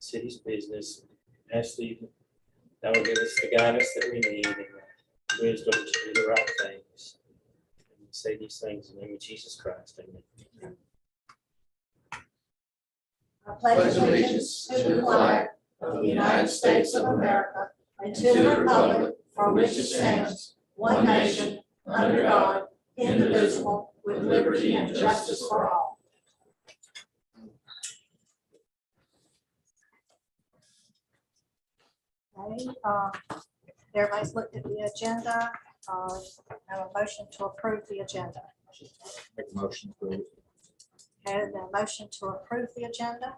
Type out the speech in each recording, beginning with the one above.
city's business. Ask Steve, that will give us the guidance that we need and the wisdom to do the right things. And we say these things in the name of Jesus Christ. Amen. I pledge allegiance to the flag of the United States of America and to the republic for which it stands, one nation, under God, indivisible, with liberty and justice for all. Okay, everybody's looked at the agenda. Have a motion to approve the agenda. Make a motion to approve. Okay, the motion to approve the agenda.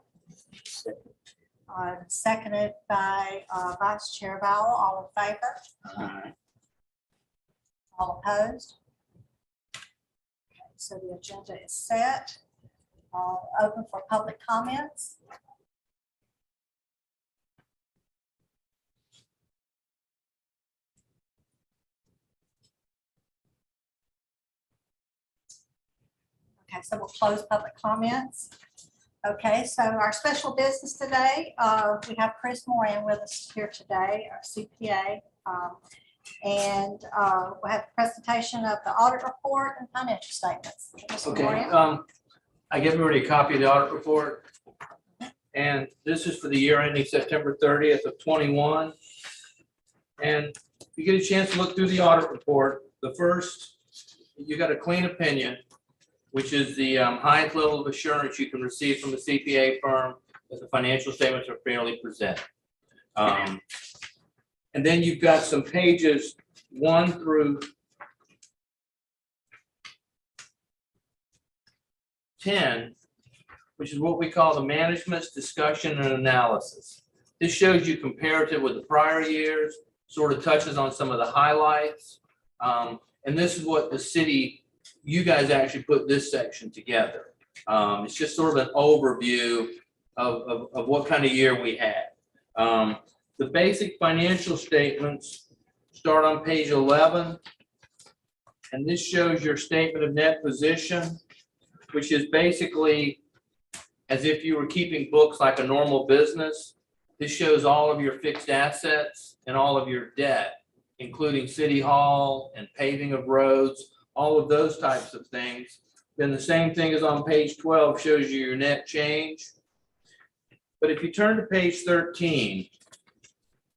Seconded by Vice Chair Vowell. All in favor? Aye. All opposed? Okay, so the agenda is set. Open for public comments. Okay, so we'll close public comments. Okay, so our special business today, we have Chris Moran with us here today, our CPA. And we'll have a presentation of the audit report and financial statements. Mr. Okay, Moran? I gave everybody a copy of the audit report. And this is for the year ending September 30th of 21. And if you get a chance to look through the audit report, the first, you got a clean opinion, which is the highest level of assurance you can receive from a CPA firm that the financial statements are fairly presented. And then you've got some pages 1 through 10, which is what we call the management's discussion and analysis. This shows you comparative with the prior years, sort of touches on some of the highlights. And this is what the city, you guys actually put this section together. It's just sort of an overview of what kind of year we had. The basic financial statements start on page 11. And this shows your statement of net position, which is basically as if you were keeping books like a normal business. This shows all of your fixed assets and all of your debt, including city hall and paving of roads, all of those types of things. Then the same thing is on page 12, shows you your net change. But if you turn to page 13,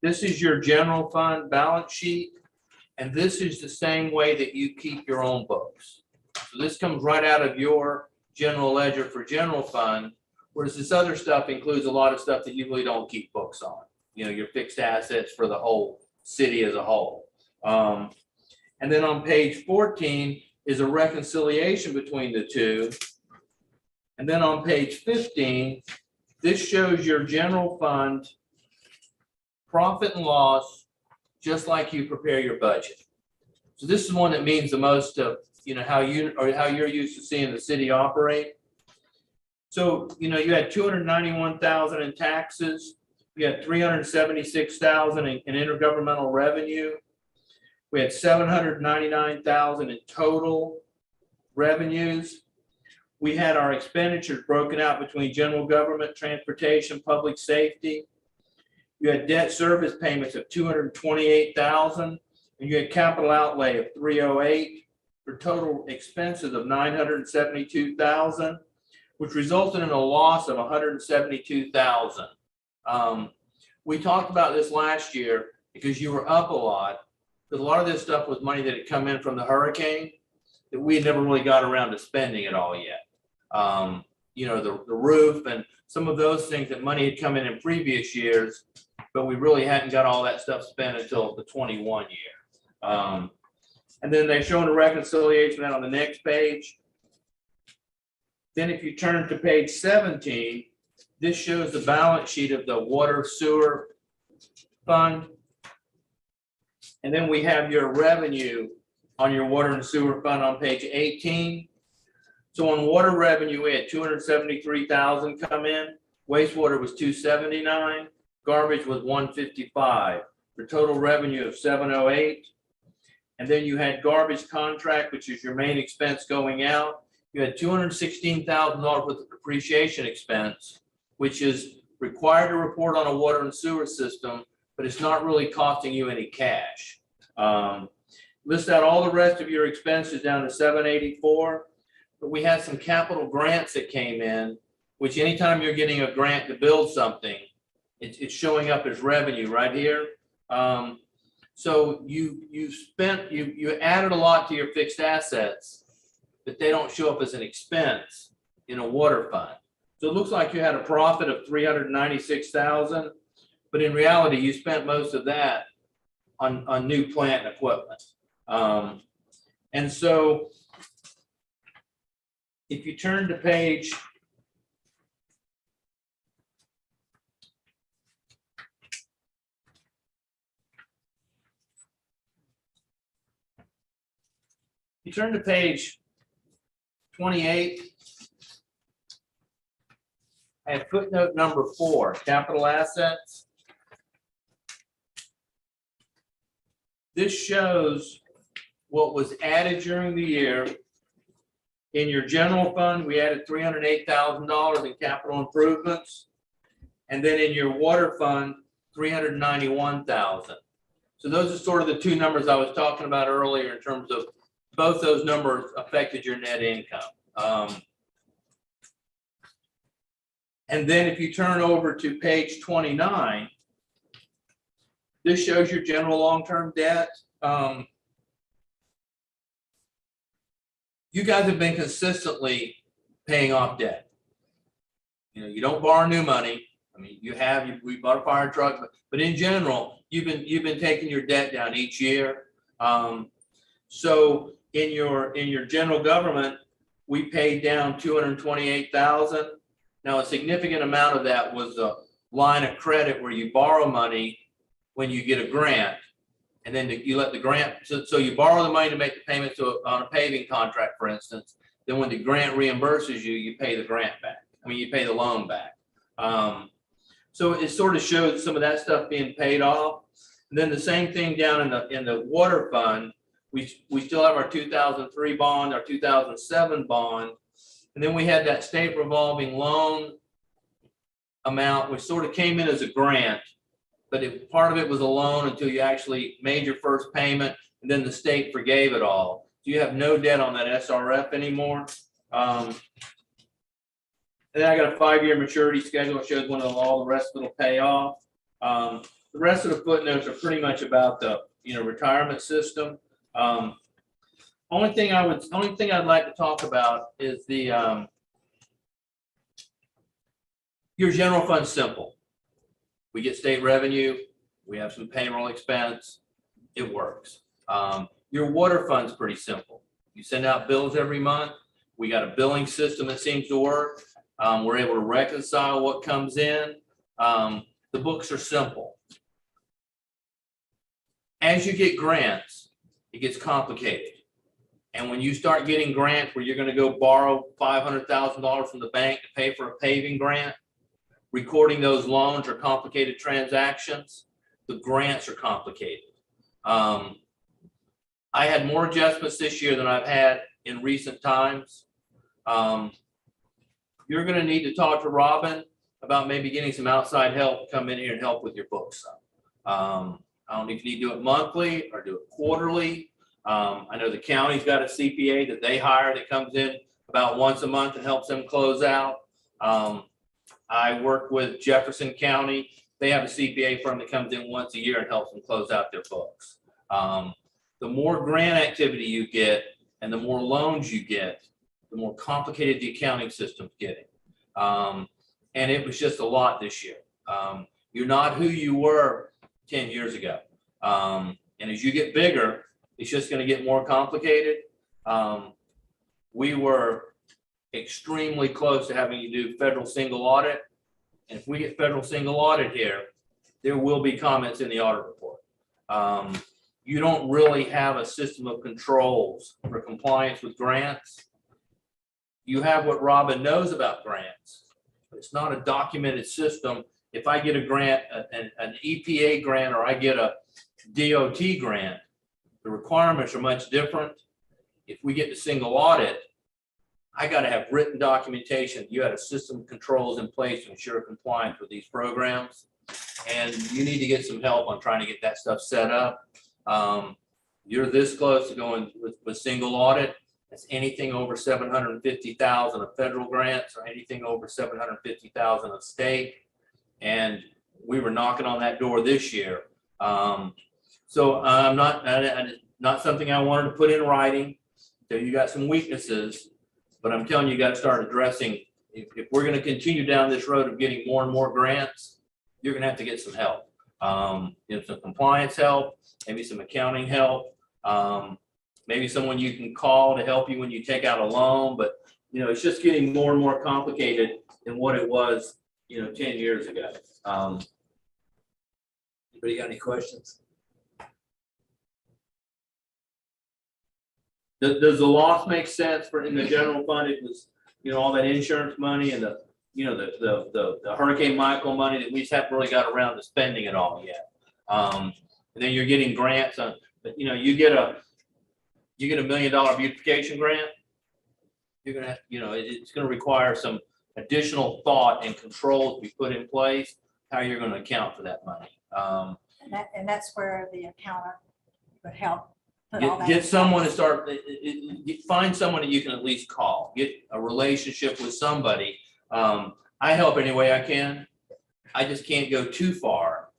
this is your general fund balance sheet, and this is the same way that you keep your own books. So this comes right out of your general ledger for general fund, whereas this other stuff includes a lot of stuff that you really don't keep books on. You know, your fixed assets for the whole city as a whole. And then on page 14 is a reconciliation between the two. And then on page 15, this shows your general fund profit and loss, just like you prepare your budget. So this is one that means the most to, you know, how you're used to seeing the city operate. So, you know, you had $291,000 in taxes. We had $376,000 in intergovernmental revenue. We had $799,000 in total revenues. We had our expenditures broken out between general government, transportation, public safety. You had debt service payments of $228,000, and you had capital outlay of $308,000 for total expenses of $972,000, which resulted in a loss of $172,000. We talked about this last year because you were up a lot, because a lot of this stuff was money that had come in from the hurricane that we had never really got around to spending it all yet. You know, the roof and some of those things that money had come in previous years, but we really hadn't got all that stuff spent until the 21 year. And then they're showing a reconciliation on the next page. Then if you turn to page 17, this shows the balance sheet of the water sewer fund. And then we have your revenue on your water and sewer fund on page 18. So on water revenue, we had $273,000 come in. Wastewater was $279,000. Garbage was $155,000 for total revenue of $708,000. And then you had garbage contract, which is your main expense going out. You had $216,000 worth of depreciation expense, which is required to report on a water and sewer system, but it's not really costing you any cash. List out all the rest of your expenses down to 784, but we had some capital grants that came in, which anytime you're getting a grant to build something, it's showing up as revenue right here. So you added a lot to your fixed assets, but they don't show up as an expense in a water fund. So it looks like you had a profit of $396,000, but in reality, you spent most of that on new plant and equipment. And so if you turn to page You turn to page 28. I have footnote number 4, capital assets. This shows what was added during the year. In your general fund, we added $308,000 in capital improvements. And then in your water fund, $391,000. So those are sort of the two numbers I was talking about earlier in terms of both those numbers affected your net income. And then if you turn over to page 29, this shows your general long-term debt. You guys have been consistently paying off debt. You know, you don't borrow new money. I mean, we bought a fire truck, but in general, you've been taking your debt down each year. So in your general government, we paid down $228,000. Now, a significant amount of that was a line of credit where you borrow money when you get a grant, and then you let the grant. So you borrow the money to make the payments on a paving contract, for instance. Then when the grant reimburses you, you pay the grant back. I mean, you pay the loan back. So it sort of showed some of that stuff being paid off. And then the same thing down in the water fund. We still have our 2003 bond, our 2007 bond, and then we had that state revolving loan amount, which sort of came in as a grant, but part of it was a loan until you actually made your first payment, and then the state forgave it all. So you have no debt on that SRF anymore. And then I got a 5-year maturity schedule. It shows when all the rest of it will pay off. The rest of the footnotes are pretty much about the retirement system. Only thing I'd like to talk about is the your general fund's simple. We get state revenue, we have some payroll expense, it works. Your water fund's pretty simple. You send out bills every month. We got a billing system that seems to work. We're able to reconcile what comes in. The books are simple. As you get grants, it gets complicated. And when you start getting grants where you're going to go borrow $500,000 from the bank to pay for a paving grant, recording those loans are complicated transactions. The grants are complicated. I had more adjustments this year than I've had in recent times. You're going to need to talk to Robin about maybe getting some outside help to come in here and help with your books. I don't know if you need to do it monthly or do it quarterly. I know the county's got a CPA that they hire that comes in about once a month and helps them close out. I work with Jefferson County. They have a CPA firm that comes in once a year and helps them close out their books. The more grant activity you get and the more loans you get, the more complicated the accounting system's getting. And it was just a lot this year. You're not who you were 10 years ago. And as you get bigger, it's just going to get more complicated. We were extremely close to having to do federal single audit. And if we get federal single audit here, there will be comments in the audit report. You don't really have a system of controls for compliance with grants. You have what Robin knows about grants, but it's not a documented system. If I get a grant, an EPA grant, or I get a DOT grant, the requirements are much different. If we get to single audit, I gotta have written documentation. You had a system of controls in place to ensure compliance with these programs. And you need to get some help on trying to get that stuff set up. You're this close to going with single audit. It's anything over 750,000 of federal grants or anything over 750,000 of state. And we were knocking on that door this year. So not something I wanted to put in writing. So you got some weaknesses, but I'm telling you, you got to start addressing. If we're going to continue down this road of getting more and more grants, you're going to have to get some help. Some compliance help, maybe some accounting help, maybe someone you can call to help you when you take out a loan. But it's just getting more and more complicated than what it was 10 years ago. Anybody got any questions? Does the loss make sense for in the general fund? It was all that insurance money and the Hurricane Michael money that we just haven't really got around to spending it all yet. And then you're getting grants on, but you get a $1 million beautification grant. You're gonna have, it's gonna require some additional thought and controls to be put in place, how you're gonna account for that money. And that's where the accountant would help. put all that Get in someone to place. start, find someone that you can at least call, get a relationship with somebody. I help any way I can. I just can't go too far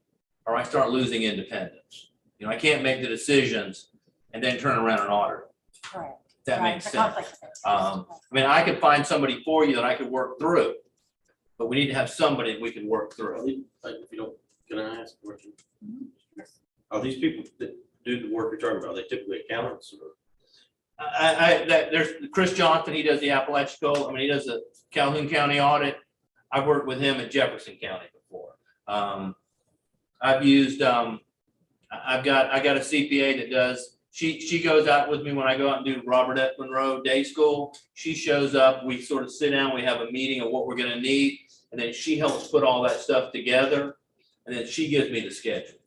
or I start losing independence. I can't make the decisions and then turn around and audit. Correct. That Right, makes the sense. conflict of interest. I could find somebody for you that I could work through, but we need to have somebody that we can work through. Like, if you don't, can I ask a question? Are these people that do the work you're talking about, are they typically accountants or? There's Chris Johnson, he does the Apalachicola, he does the Calhoun County audit. I've worked with him at Jefferson County before. I've used, I got a CPA that does, she goes out with me when I go out and do Robert F. Monroe Day School. She shows up, we sort of sit down, we have a meeting of what we're gonna need, and then she helps put all that stuff together, and then she gives me the schedules.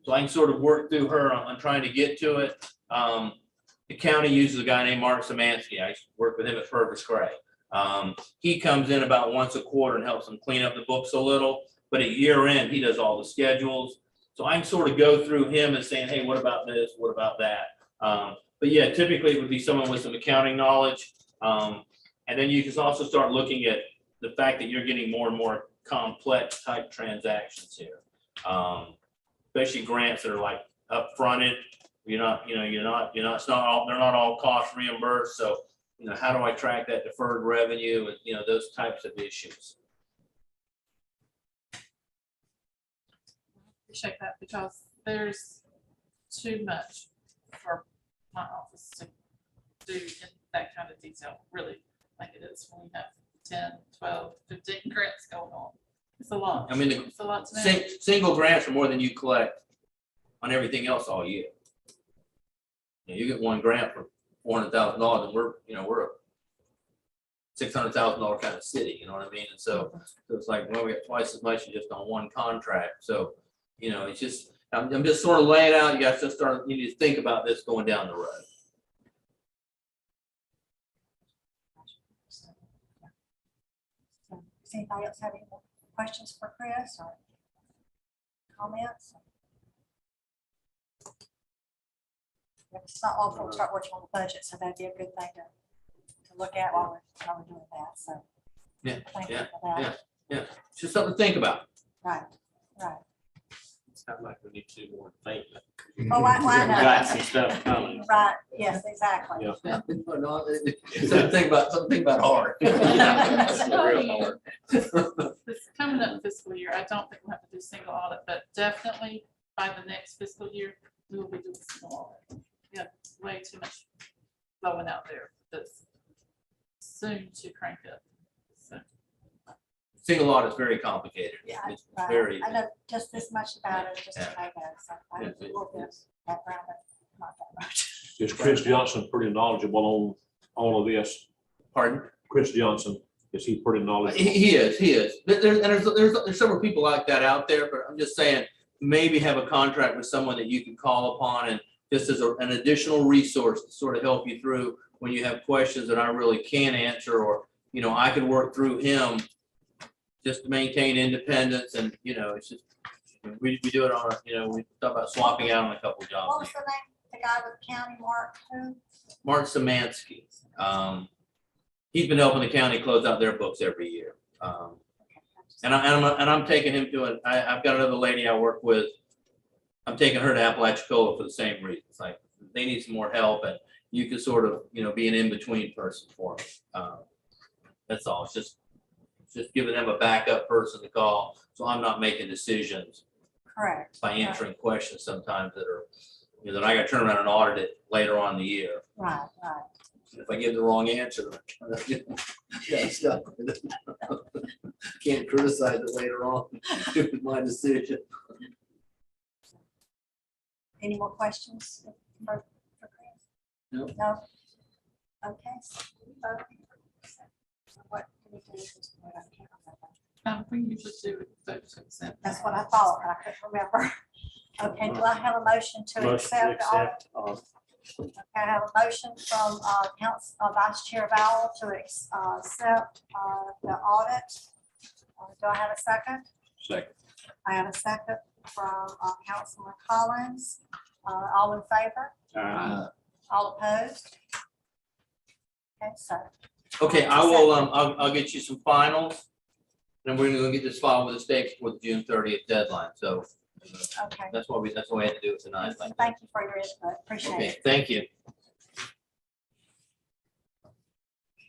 So I can sort of work through her on trying to get to it. The county uses a guy named Mark Samansky. I used to work with him at Purvis Gray. He comes in about once a quarter and helps them clean up the books a little, but at year end, he does all the schedules. So I can sort of go through him and saying, hey, what about this? What about that? But yeah, typically it would be someone with some accounting knowledge. And then you can also start looking at the fact that you're getting more and more complex type transactions here. Especially grants that are like upfronted. They're not all cost reimbursed. So, how do I track that deferred revenue and, those types of issues? Appreciate that, because there's too much for my office to do in that kind of detail, really, like it is when we have 10, 12, 15 grants going on. It's a lot. It's a lot to manage. Single grants are more than you collect on everything else all year. You get one grant for $400,000 and we're a $600,000 kind of city, you know what I mean? And so it's like, well, we got twice as much just on one contract. So, it's just, I'm just sort of laying out, you guys just you need to think about this going down the road. So, does anybody else have any more questions for Chris or comments? It's not long before we start working on the budget, so that'd be a good thing to look at while we're doing that. So Yeah, thank you yeah, for that. It's just something to think about. Right. It's not like we need to do more than think. Oh, I know. Got some stuff coming. Right. Yes, exactly. Yeah. Something about hard. That's real hard. This coming up fiscal year, I don't think we'll have to do single audit, but definitely by the next fiscal year, we will be doing single audit. We have way too much flowing out there that's soon to crank up. So, Single audit is very complicated. Yeah, It's right. very. I know just this much about it, just to Yeah. know that. So I have a little bit background, but not that much. Is Chris Johnson pretty knowledgeable on all of this? Pardon? Chris Johnson, is he pretty knowledgeable? He is. There's several people like that out there, but I'm just saying, maybe have a contract with someone that you can call upon and just as an additional resource to sort of help you through when you have questions that I really can't answer, or, you know, I can work through him just to maintain independence, and, you know, it's just, we do it on, you know, we talk about swapping out on a couple What jobs. was the name, the guy with county, Mark, who? Mark Samansky, he's been helping the county close out their books every year. And I'm taking him to I've got another lady I work with. I'm taking her to Apalachicola for the same reason. It's like, they need some more help, and you can sort of, you know, be an in-between person for them. That's all. It's just giving them a backup person to call, so I'm not making decisions Correct. by answering questions sometimes that are, you know, that I got to turn around and audit it later on in the year. Right, right. If I give the wrong answer, yeah, stuck with it. Can't criticize it later on. It was my decision. Any more questions for Chris? No. No? Okay. So what do we do at this point? I can't remember. We usually do it, vote to accept. That's what I thought, but I couldn't remember. Okay, do I have a motion to Motion to accept? accept. Okay, I have a motion from Vice Chair Vowell to accept the audit. Do I have a second? Second. I have a second from Councilman Collins. All in favor? All opposed? Okay, so. Okay, I will, I'll get you some finals. And we're gonna get this filed with the state for the June 30th deadline. So Okay, that's why we had to do it tonight. thank you for your input, appreciate Okay, it. thank you.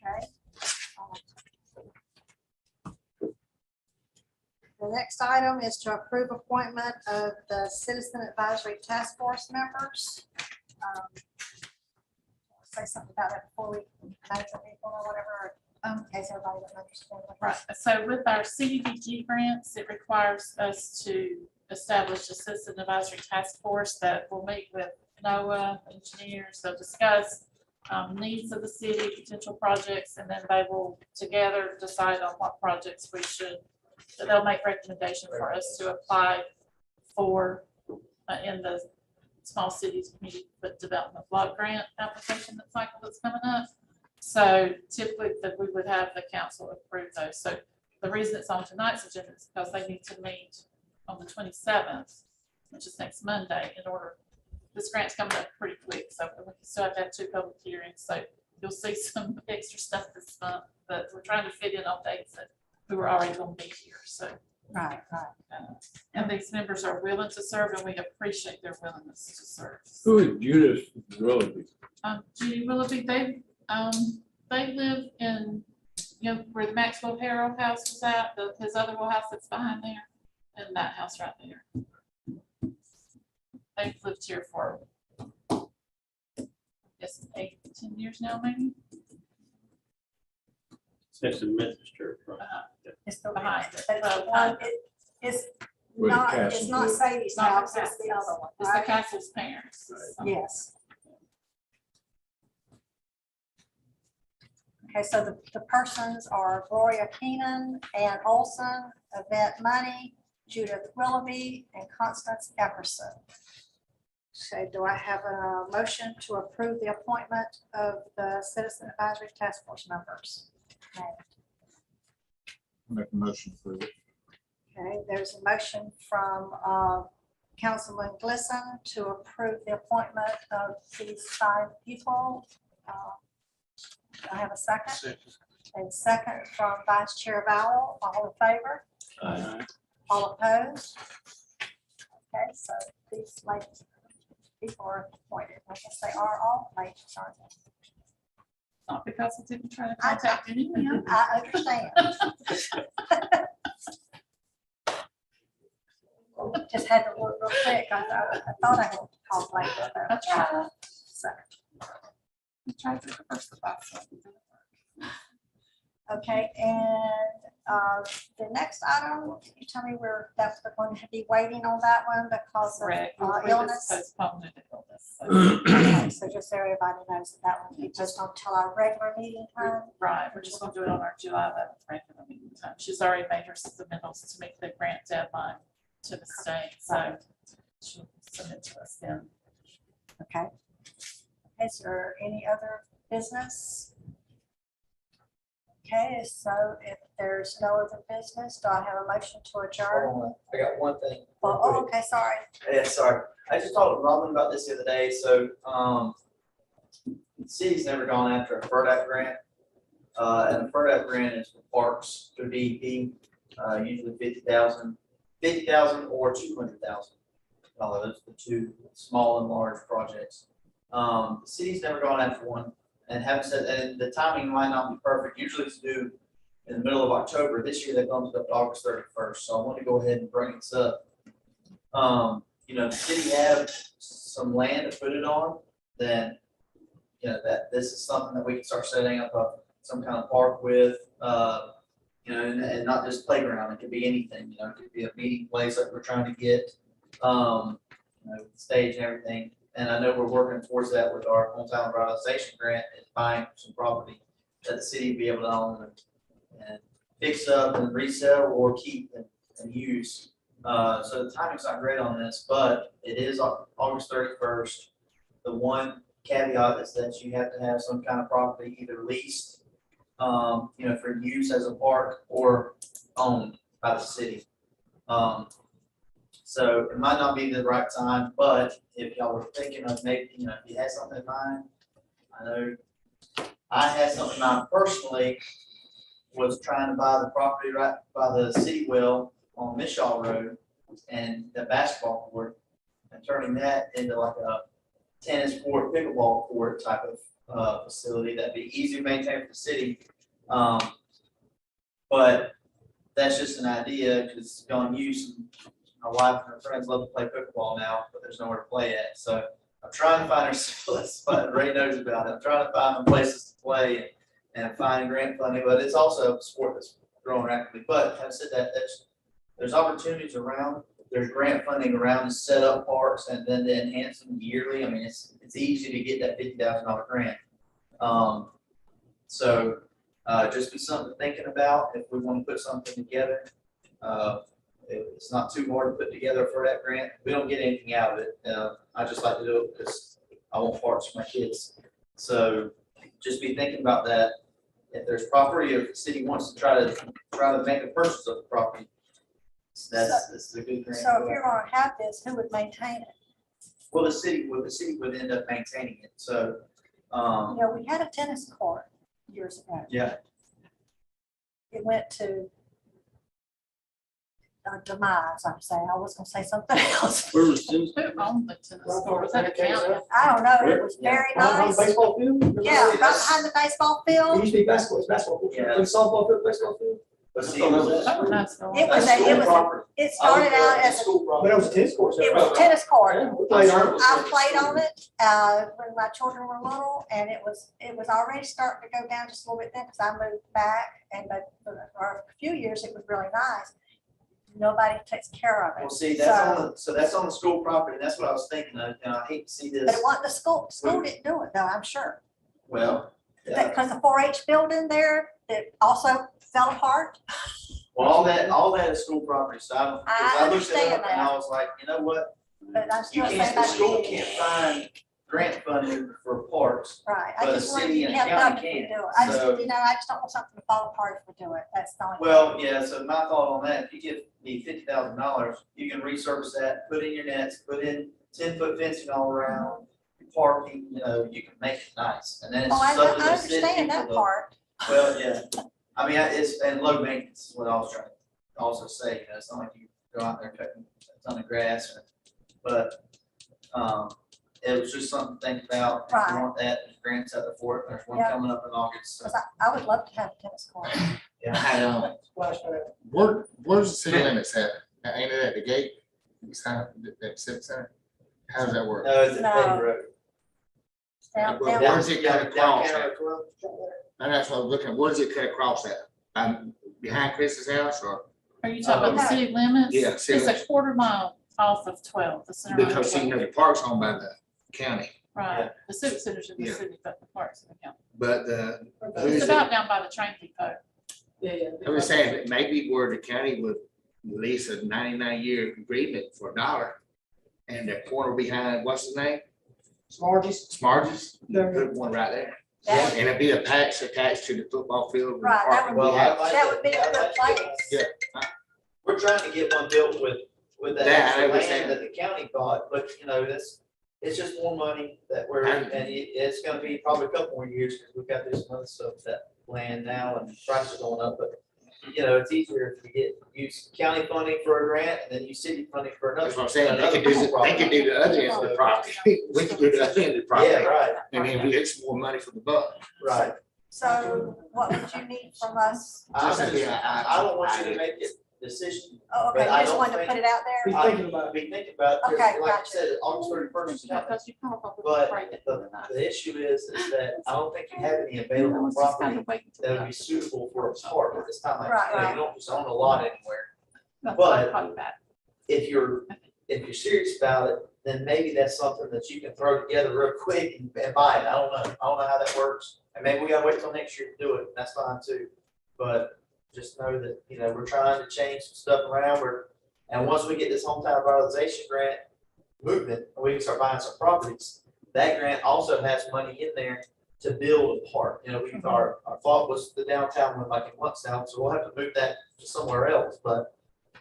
Okay. The next item is to approve appointment of the Citizen Advisory Task Force members. Say something about that before we name the people or whatever, in case everybody doesn't understand. what Right, so with our CDBG grants, it requires us to establish a citizen advisory task force that will meet with NOAA engineers. They'll discuss needs of the city, potential projects, and then they will together decide on what projects we should, they'll make recommendations for us to apply for in the small cities community development block grant application that's coming up. So typically that we would have the council approve those. So the reason it's on tonight's agenda is because they need to meet on the 27th, which is next Monday, in order, this grant's coming up pretty quick. So we still have to have 2 public hearings. So you'll see some extra stuff this month, but we're trying to fit in on dates that we were already going to be here. So, Right, right. and these members are willing to serve, and we appreciate their willingness to serve. Who is Judas Willoughby? Judy Willoughby, they live in, you know, where the Maxwell Harrell house was at, his other little house that's behind there, and that house right there. They've lived here for, I guess, 8 to 10 years now, maybe. Next to Methodist Church, right? It's the Behind but it. the one, it's Where the not, it's castle not is. Sadie's Not house, the it's the Castles. other one, It's the right? Castle's parents. Yes. Okay, so the persons are Gloria Keenan, Ann Olson, Yvette Money, Judith Willoughby, and Constance Epperson. So do I have a motion to approve the appointment of the Citizen Advisory Task Force members? Make a motion for it. Okay, there's a motion from Councilman Glisson to approve the appointment of these 5 people. Do I have a second? And second from Vice Chair Vowell. All in favor? All opposed? Okay, so these ladies, people are appointed. I guess they are all ladies, aren't they? Not because I didn't try to contact anyone. I understand. Just had to look real quick. I thought I had called later. I tried. So, I tried to diversify. So it didn't work. okay, and the next item, can you tell me where that's going to be waiting on that one because of Correct. We just illness? postponed it to illness. So, Okay, so just so everybody knows that one will be just until our regular meeting time. right, we're just gonna do it on our July 11th regular meeting time. She's already made her submittals to make the grant deadline to the state, so she'll submit to us then. Okay. Is there any other business? Okay, so if there's no other business, do I have a motion to adjourn? Hold on, I got one thing. Oh, okay, sorry. Yeah, sorry. I just talked to Robin about this the other day, so, the city's never gone after a FERDAP grant. And the FERDAP grant is for parks through DEP, usually 50,000 or 200,000. Those are the two small and large projects. The city's never gone after one, and having said that, and the timing might not be perfect. Usually it's due in the middle of October. This year they bumped it up to August 31st, so I want to go ahead and bring this up. The city have some land to put it on, then, that this is something that we can start setting up some kind of park with, and not just playground. It could be anything, it could be a meeting place like we're trying to get, stage and everything. And I know we're working towards that with our hometown revitalization grant and buying some property that the city will be able to own and fix up and resell or keep and use. So the timing's not great on this, but it is August 31st. The one caveat is that you have to have some kind of property either leased, for use as a park or owned by the city. So it might not be the right time, but if y'all were thinking of maybe, if you had something in mind, I know I had something in mind personally, was trying to buy the property right by the city well on Mishaw Road and the basketball court and turning that into like a tennis court, pickleball court type of facility that'd be easy to maintain for the city. But that's just an idea because y'all use. My wife and her friends love to play pickleball now, but there's nowhere to play at. So I'm trying to find her, Ray knows about it. I'm trying to find them places to play and find grant funding, but it's also a sport that's growing rapidly. But having said that, there's opportunities around. There's grant funding around to set up parks and then to enhance them yearly. I mean, it's easy to get that $50,000 grant. So just be something thinking about if we want to put something together. It's not too hard to put together for that grant. We don't get anything out of it. I just like to do it because I want parks for my kids. So just be thinking about that. If there's property, if the city wants to try to make a purchase of the property, this is a good grant. So if you're gonna have this, who would maintain it? Well, the city would end up maintaining it. So, We had a tennis court years ago. yeah. It went to demise, I'm saying. I was gonna say something else. Where was Tim's? Who owned the tennis court? Was that a county? I don't know. It was very nice. Baseball field? Yeah, right behind the baseball It field. used to be basketball, it's basketball field, Yeah. like softball field, baseball field. But see, That was nice. It it started out as, But it was a tennis court. it was a tennis court. Yeah, we played on it. I played on it, when my children were little, and it was already starting to go down just a little bit then, because I moved back, and for a few years, it was really nice. Nobody takes care of well, it. see, that's on the school property. That's what I was thinking of. And I hate to see But this. it wasn't the school didn't do it, though, I'm sure. Well, yeah. Because the 4-H building there, that also fell apart. Well, all that is school property. So I looked it understand up and that. I was like, you know what? But I'm You still saying can't, the that's school big. can't find grant funding for parks. Right, I but a just wanted city you to and a have county up if you can. do it. I just, So- I just don't want something to fall apart if we do it. That's the only. Well, yeah, so my thought on that, if you give me $50,000, you can resurface that, put in your nets, put in 10-foot fencing all around, parking, you can make it nice. And then it's Oh, I something the city understand that people part. Well, yeah, I mean, and low maintenance is what I was trying to also say, it's not like you go out there cutting a ton of grass, but, it was just something to think about. If you Right. want that, there's grants out there for it, there's one Yeah. coming up in August, so. Because I would love to have a tennis court. Yeah. Splash pad. Where's the city limits at? Ain't it at the gate? Beside that civic center? How does that work? No, it's a No. paper road. Down- Well, down- where's it cut Down across County at? Road 12. And that's what I was looking at. Where's it cut across at? Behind Chris's house or? Are you talking about the city limits? Yeah, city It's limits. a quarter mile off of 12, the center line of Because 12. the park's owned by the county, Right, the civic center's in the Yeah. city, but the parks in the county. but who It's is it? about down by the train depot. I'm just saying that maybe where the county would lease a 99-year agreement for $1 and the corner behind, what's his name? Smarties. Smarties, Yeah. put one right there. That would- And it'd be a patch attached to the football field. and Right, that parking would we Well, have. I'd like That to- would be a I'd good like to get place. one. We're trying to get one built with that That, I extra understand. land that the county bought, but you know, it's just more money that we're, and it's gonna be probably a couple more years, because we've got to do some other stuff with that land now, and prices are going up, but you know, it's easier if we use county funding for a grant, and then use city funding for another. That's what I'm saying, they another could do, piece of they could do the other end of the property, we could do the other end of the property. Yeah, right, And then we get some more money for the buck. right. So what would you need from us? I don't want you to make a decision. Oh, okay, But I you just don't wanted to think- put it out Be there? thinking about it. Be thinking about it, 'cause Okay, like I gotcha. said, August 31st is coming. Because you probably But break it. The issue is that I don't think you have any available property that would be suitable for a park at this time. Like, Right, you know, right. you don't just own a lot anywhere. That's but- what I'm talking about. If you're serious about it, then maybe that's something that you can throw together real quick and buy it. I don't know how that works. And maybe we gotta wait till next year to do it. That's fine too. But just know that, you know, we're trying to change some stuff around. And once we get this hometown revitalization grant movement, and we can start buying some properties, that grant also has money in there to build a park. You know, our thought was the downtown one, like in Youngstown, so we'll have to move that to somewhere else. But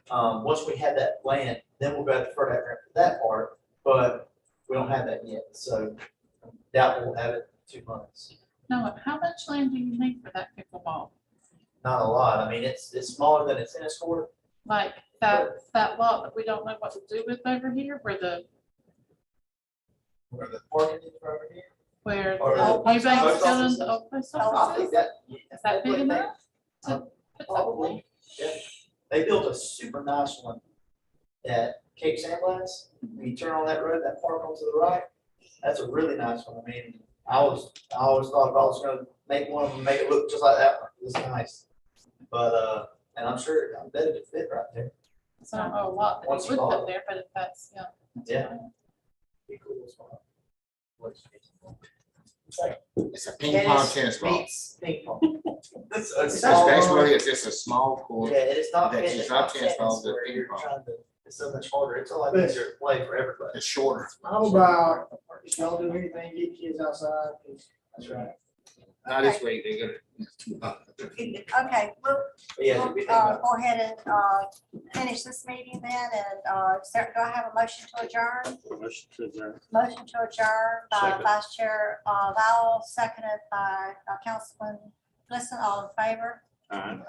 once we have that plan, then we'll go to defer that grant for that part, but we don't have that yet, so doubt we'll have it in 2 months. No, how much land do you need for that pickleball? Not a lot. I mean, it's smaller than a tennis court. Like that lot that we don't know what to do with over here, Where the parking is over here. where Or the the Eubank's post going office. to old post I offices? think that. Is that big enough? to put something? Probably, yeah. They built a super nice one at Cape Sandblast. When you turn on that road, that park on to the right, that's a really nice one. I mean, I always thought if I was gonna make one of them, make it look just like that one. It's nice. But, and I bet it would fit right there. So I don't know a lot that Once you you would bought put there, but if that's, yeah. that's Yeah. fine. Be cool spot. It's a ping pong tennis ball. Meets ping pong. It's a It's small- basically, it's just a small court. Yeah, it's not, That's it's just not not tennis balls, tennis they're where ping you're pong. trying to, it's so much harder. It's a lot easier to play for everybody. It's shorter. How about, if y'all do anything, get kids outside, 'cause That's right. Not this way, they're gonna. Okay, we'll, But yeah, we'll we think about go ahead and finish this meeting then, and do I have a motion to adjourn? Motion to adjourn. Motion to adjourn by Second. Vice Chair Vowell, seconded by Councilman Glisson, all in favor? All right.